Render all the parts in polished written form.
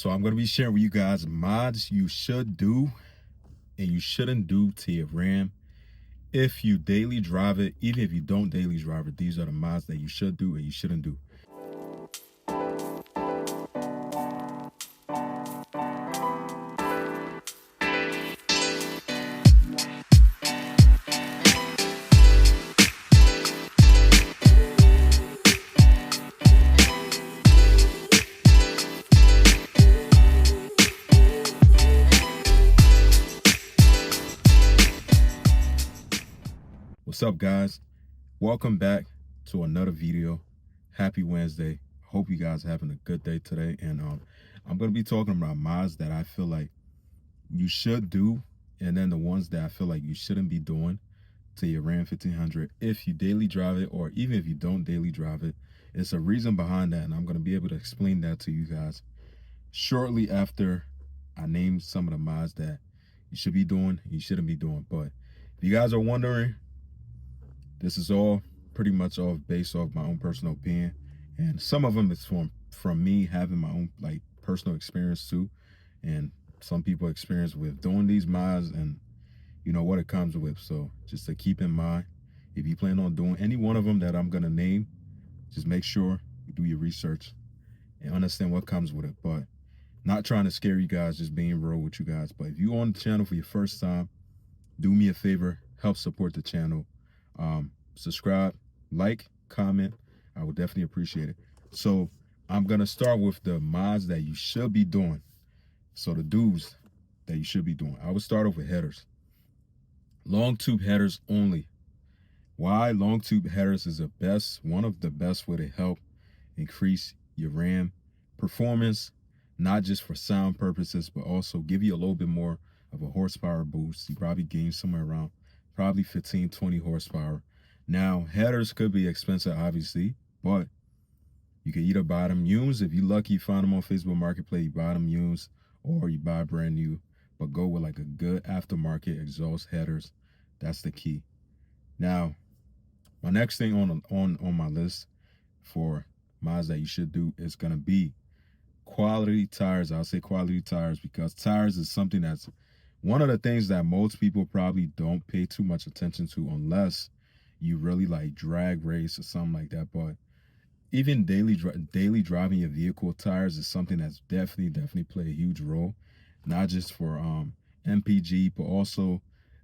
So I'm going to be sharing with you guys mods you should do and you shouldn't do to your RAM if you daily drive it. Even if you don't daily drive it, these are the mods that you should do and you shouldn't do. What's up, guys? Welcome back to another video. Happy Wednesday. Hope you guys are having a good day today. And I'm going to be talking about mods that I feel like you should do, and then the ones that I feel like you shouldn't be doing to your Ram 1500 if you daily drive it, or even if you don't daily drive it. It's a reason behind that, and I'm going to be able to explain that to you guys shortly after I name some of the mods that you should be doing and you shouldn't be doing. But if you guys are wondering, this is all pretty much all based off my own personal opinion, and some of them is from me having my own like personal experience too, and some people experience with doing these mods and you know what it comes with. So just to keep in mind, if you plan on doing any one of them that I'm gonna name, just make sure you do your research and understand what comes with it. But not trying to scare you guys, just being real with you guys. But if you're on the channel for your first time, do me a favor, help support the channel. Subscribe, like, comment. I would definitely appreciate it. So I'm gonna start with the mods that you should be doing. So the do's that you should be doing. I would start off with headers. Long tube headers only. Why? Long tube headers is one of the best way to help increase your RAM performance, not just for sound purposes, but also give you a little bit more of a horsepower boost. You probably gain somewhere around probably 15-20 horsepower. Now headers could be expensive, obviously, but you can either buy them used. If you're lucky, you find them on Facebook Marketplace, you buy them used, or you buy brand new, but go with like a good aftermarket exhaust headers. That's the key. Now, my next thing on my list for mods that you should do is gonna be quality tires. I'll say quality tires because tires is something that's one of the things that most people probably don't pay too much attention to unless you really like drag race or something like that. But even daily driving your vehicle, tires is something that's definitely play a huge role, not just for MPG, but also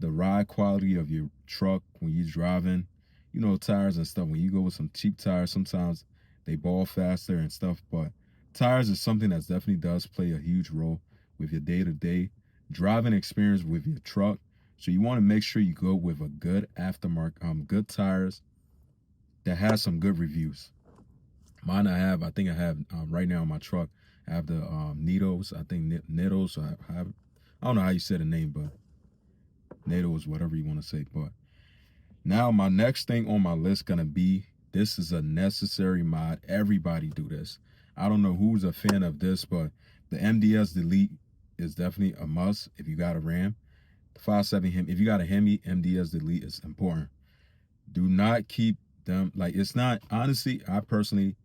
the ride quality of your truck when you're driving. You know, tires and stuff, when you go with some cheap tires, sometimes they ball faster and stuff, but tires is something that definitely does play a huge role with your day-to-day driving experience with your truck. So you want to make sure you go with a good aftermarket, good tires that has some good reviews. Mine I think I have right now in my truck, I have the Needles, I think Needles, I don't know how you say the name, but Needles, whatever you want to say. But now my next thing on my list gonna be, this is a necessary mod. Everybody do this. I don't know who's a fan of this, but the MDS delete is definitely a must if you got a Ram. The 5.7 Hemi, if you got a Hemi, MDS delete is important. Do not keep them, like, it's not, honestly, I personally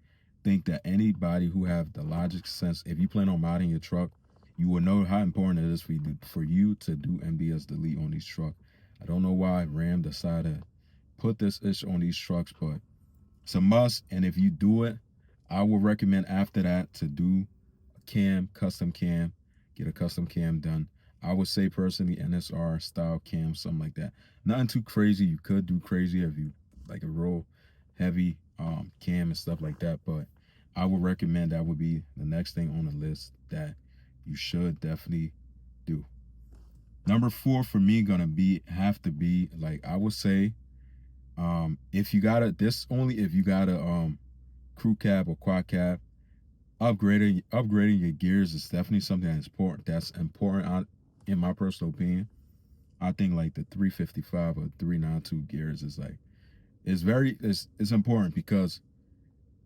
think that anybody who have the logic sense, if you plan on modding your truck, you will know how important it is for you to do MDS delete on these trucks. I don't know why Ram decided to put this issue on these trucks, but it's a must. And if you do it, I would recommend after that to do a custom cam, get a custom cam done. I would say personally NSR style cam, something like that. Nothing too crazy. You could do crazy if you like a real heavy cam and stuff like that, but I would recommend that would be the next thing on the list that you should definitely do. Number 4 for me gonna have to be, like, I would say, if you got a crew cab or quad cab, upgrading your gears is definitely something that's important in my personal opinion. I think like the 355 or 392 gears is like, it's important, because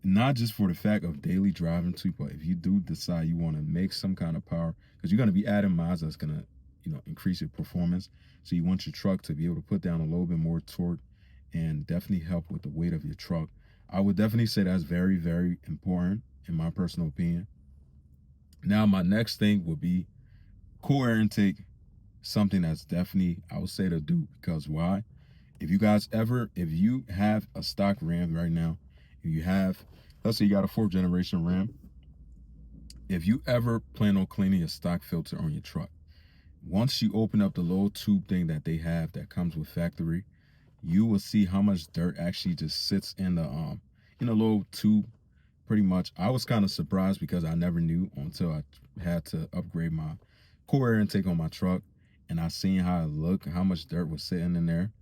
not just for the fact of daily driving too, but if you do decide you want to make some kind of power, because you're going to be adding mods that's going to, you know, increase your performance. So you want your truck to be able to put down a little bit more torque and definitely help with the weight of your truck. I would definitely say that's very important in my personal opinion. Now, my next thing would be cool air intake, something that's definitely, I would say, to do. Because why? If you have a stock Ram right now, if you have, let's say you got a 4th generation Ram, if you ever plan on cleaning your stock filter on your truck, once you open up the little tube thing that they have that comes with factory, you will see how much dirt actually just sits in a little tube. Pretty much, I was kind of surprised because I never knew until I had to upgrade my core air intake on my truck, and I seen how it looked, how much dirt was sitting in there,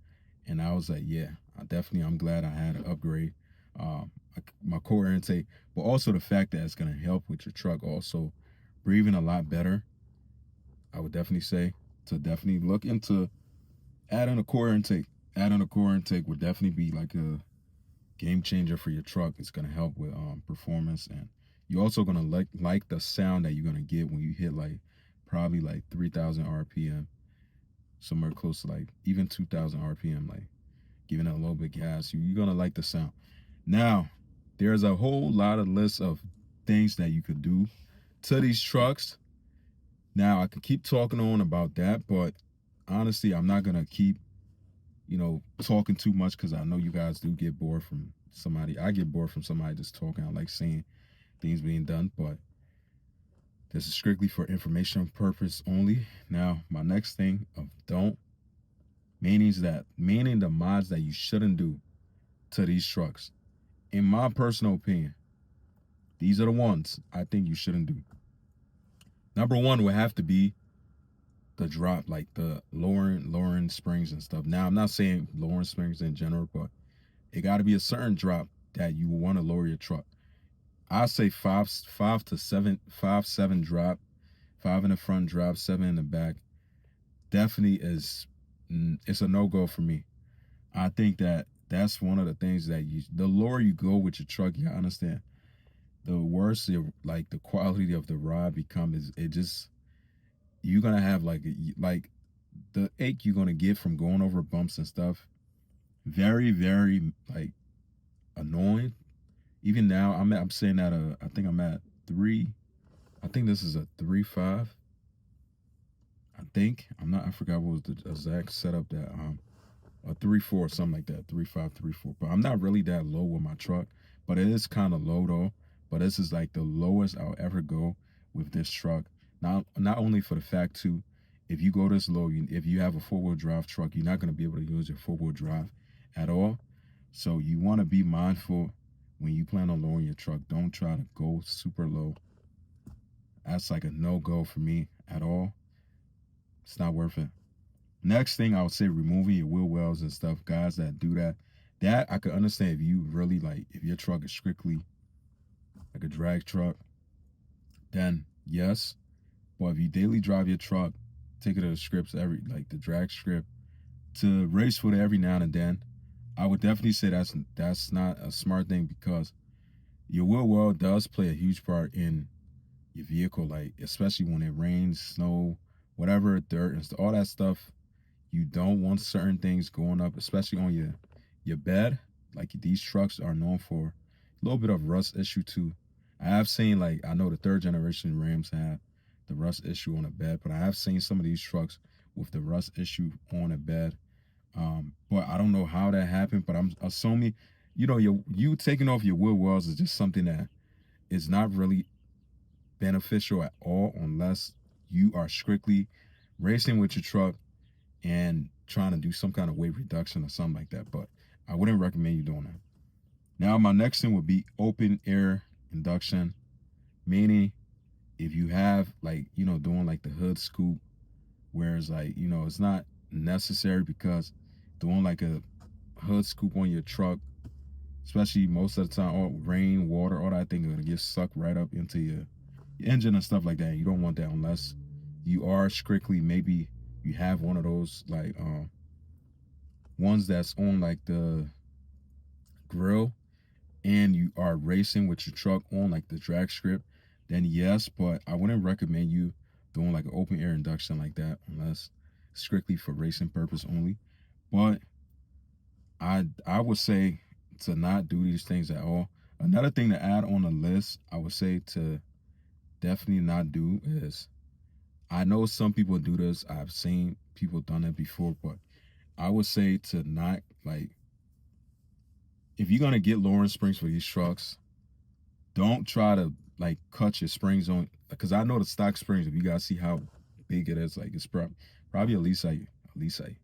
and I was like, yeah, I'm glad I had to upgrade um, my core air intake, but also the fact that it's gonna help with your truck also breathing a lot better. I would definitely say to definitely look into adding a core intake. Adding a core intake would definitely be like a game changer for your truck. It's gonna help with performance, and you're also gonna like the sound that you're gonna get when you hit like probably like 3,000 RPM, somewhere close to like even 2,000 RPM, like giving it a little bit gas. You're gonna like the sound. Now, there's a whole lot of lists of things that you could do to these trucks. Now, I could keep talking on about that, but honestly, I'm not gonna keep talking too much because I know you guys do get bored from somebody. I get bored from somebody just talking. I like seeing things being done, but this is strictly for information purpose only. Now, my next thing of don't, meaning the mods that you shouldn't do to these trucks. In my personal opinion, these are the ones I think you shouldn't do. Number one would have to be the drop, like the lowering springs and stuff. Now, I'm not saying lowering springs in general, but it got to be a certain drop that you want to lower your truck. I say five to seven, 5-7 drop, 5 in the front drop, 7 in the back. Definitely it's a no go for me. I think that that's one of the things that the lower you go with your truck, you understand, the worse like the quality of the ride becomes. It just you're gonna have like the ache you're gonna get from going over bumps and stuff. Very, very like annoying. Even now, I'm saying that I think I'm at 3. I think this is a 3.5. I think I forgot what was the exact setup that a 3.4 something like that, 3.5 3.4. But I'm not really that low with my truck, but it is kind of low though. But this is like the lowest I'll ever go with this truck. Not only for the fact too, if you go this low, if you have a 4-wheel drive truck, you're not going to be able to use your 4-wheel drive at all. So you want to be mindful when you plan on lowering your truck. Don't try to go super low. That's like a no-go for me at all. It's not worth it. Next thing I would say, removing your wheel wells and stuff. Guys that do that, I could understand if you really like, if your truck is strictly like a drag truck, then yes. But if you daily drive your truck, take it to the scripts like the drag script, to race with it every now and then, I would definitely say that's not a smart thing, because your wheel well does play a huge part in your vehicle, like especially when it rains, snow, whatever, dirt and all that stuff. You don't want certain things going up, especially on your bed. Like these trucks are known for a little bit of rust issue too. I have seen, like, I know the 3rd generation Rams have the rust issue on the bed, but I have seen some of these trucks with the rust issue on the bed. But I don't know how that happened, but I'm assuming, you taking off your wheel wells is just something that is not really beneficial at all, unless you are strictly racing with your truck and trying to do some kind of weight reduction or something like that. But I wouldn't recommend you doing that. Now, my next thing would be open air induction, meaning if you have like, doing like the hood scoop, whereas like, it's not necessary, because doing like a hood scoop on your truck, especially most of the time, all rain, water, all that thing are gonna get sucked right up into your engine and stuff like that. You don't want that unless you are strictly, maybe you have one of those like ones that's on like the grill, and you are racing with your truck on like the drag strip, then yes. But I wouldn't recommend you doing like an open air induction like that, unless strictly for racing purpose only. But I would say to not do these things at all. Another thing to add on the list, I would say to definitely not do is, I know some people do this. I've seen people done it before, but I would say to not, like, if you're gonna get lowering springs for these trucks, don't try to like cut your springs on, because I know the stock springs. If you guys see how big it is, like it's probably at least like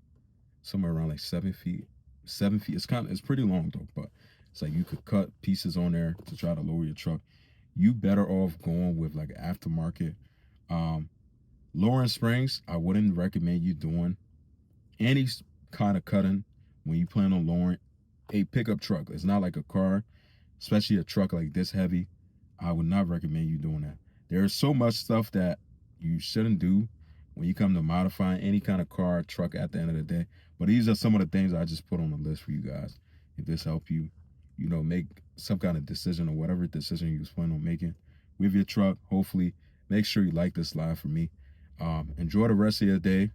somewhere around like 7 feet. 7 feet. It's pretty long though, but it's like you could cut pieces on there to try to lower your truck. You better off going with like an aftermarket. Um, Lowering springs, I wouldn't recommend you doing any kind of cutting when you plan on lowering a pickup truck. It's not like a car, especially a truck like this heavy. I would not recommend you doing that. There's so much stuff that you shouldn't do when you come to modifying any kind of car, truck at the end of the day. But these are some of the things I just put on the list for you guys. If this help you, make some kind of decision or whatever decision you was planning on making with your truck. Hopefully, make sure you like this live for me. Enjoy the rest of your day.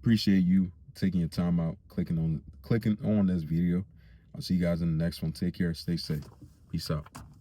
Appreciate you taking your time out, clicking on this video. I'll see you guys in the next one. Take care. Stay safe. Peace out.